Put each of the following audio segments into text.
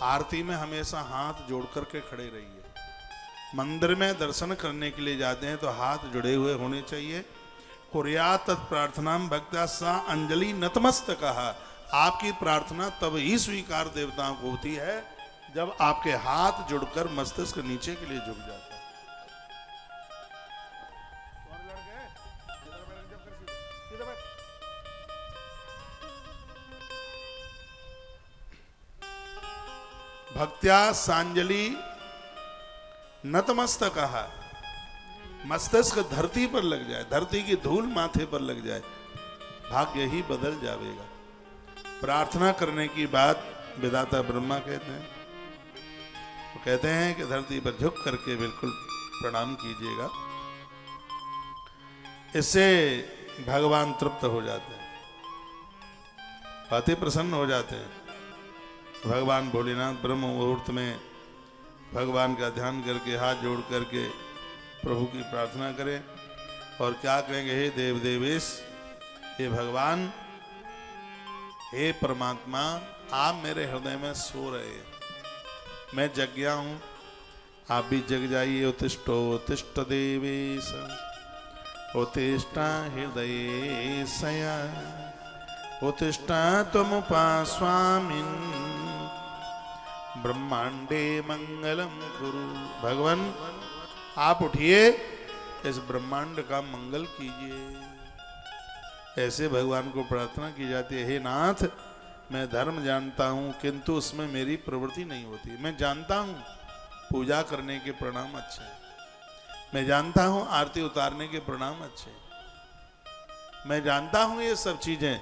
आरती में हमेशा हाथ जोड़ करके खड़े रहिए। मंदिर में दर्शन करने के लिए जाते हैं तो हाथ जुड़े हुए होने चाहिए। कुर्या तत्प्रार्थना भक्त्या सा अंजलि नतमस्तकः। आपकी प्रार्थना तब ही स्वीकार देवताओं को होती है जब आपके हाथ जुड़कर मस्तिष्क नीचे के लिए झुक जाता है। भक्त्या सांजलि नतमस्तकः। मस्तिष्क धरती पर लग जाए, धरती की धूल माथे पर लग जाए, भाग्य ही बदल जाएगा। प्रार्थना करने की बात विधाता ब्रह्मा कहते हैं। वो कहते हैं कि धरती पर झुक करके बिल्कुल प्रणाम कीजिएगा, इससे भगवान तृप्त हो जाते हैं, अति प्रसन्न हो जाते हैं। भगवान भोलेनाथ ब्रह्म मुहूर्त में भगवान का ध्यान करके हाथ जोड़ करके प्रभु की प्रार्थना करें और क्या कहेंगे, हे देव देवेश, हे भगवान, हे परमात्मा, आप मेरे हृदय में सो रहे हैं, मैं जग गया हूं, आप भी जग जाइए। उत्तिष्ठो उत्तिष्ठ देवेश उत्तिष्ठ हृदये सया उत्तिष्ठ त्वमुपास्वामिन् ब्रह्मांडे मंगलम कुरु। भगवान आप उठिए, इस ब्रह्मांड का मंगल कीजिए। ऐसे भगवान को प्रार्थना की जाती है। हे नाथ, मैं धर्म जानता हूं किंतु उसमें मेरी प्रवृत्ति नहीं होती। मैं जानता हूं पूजा करने के प्रणाम अच्छे हैं, मैं जानता हूं आरती उतारने के प्रणाम अच्छे हैं, मैं जानता हूं ये सब चीजें,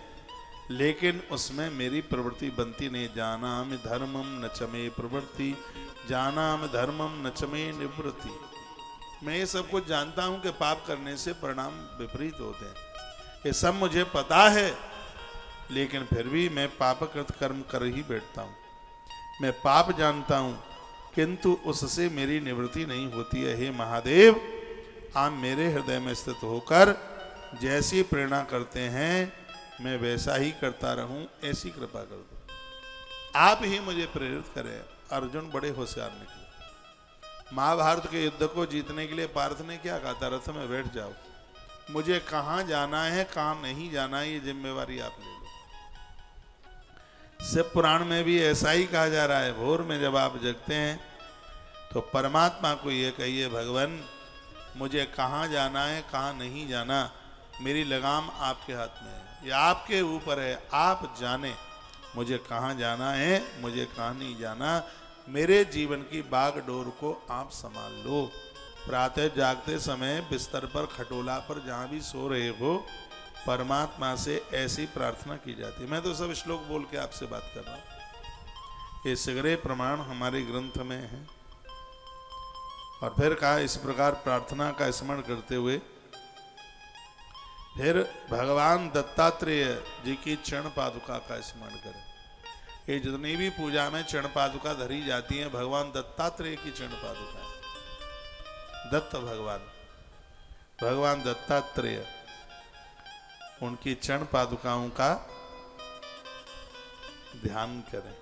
लेकिन उसमें मेरी प्रवृत्ति बनती नहीं। जानामि धर्मम न च मे प्रवृत्ति जानामि धर्मम न च मे निवृत्ति। मैं ये सब कुछ जानता हूं कि पाप करने से परिणाम विपरीत होते हैं, ये सब मुझे पता है, लेकिन फिर भी मैं पापकृत कर्म कर ही बैठता हूं। मैं पाप जानता हूं किंतु उससे मेरी निवृत्ति नहीं होती है। हे महादेव, आप मेरे हृदय में स्थित होकर जैसी प्रेरणा करते हैं मैं वैसा ही करता रहूं, ऐसी कृपा कर दो। आप ही मुझे प्रेरित करें। अर्जुन बड़े होशियार निकले। महाभारत के युद्ध को जीतने के लिए पार्थ ने क्या कहा था, रथ में बैठ जाओ, मुझे कहां जाना है कहां नहीं जाना है ये जिम्मेवारी आप ले लो। शिव पुराण में भी ऐसा ही कहा जा रहा है। भोर में जब आप जगते हैं तो परमात्मा को ये कहिए, भगवान मुझे कहां जाना है कहां नहीं जाना, मेरी लगाम आपके हाथ में है, ये आपके ऊपर है, आप जाने मुझे कहां जाना है मुझे कहां नहीं जाना। मेरे जीवन की बागडोर को आप संभाल लो। प्रातः जागते समय बिस्तर पर, खटोला पर, जहां भी सो रहे हो, परमात्मा से ऐसी प्रार्थना की जाती है। मैं तो सब श्लोक बोल के आपसे बात कर रहा हूं, ये सगरे प्रमाण हमारे ग्रंथ में है। और फिर कहा इस प्रकार प्रार्थना का स्मरण करते हुए फिर भगवान दत्तात्रेय जी की चरण पादुका का स्मरण करें। ये जितनी भी पूजा में चरण पादुका धरी जाती है, भगवान दत्तात्रेय की चरण पादुका है। दत्त भगवान दत्तात्रेय, उनकी चरण पादुकाओं का ध्यान करें।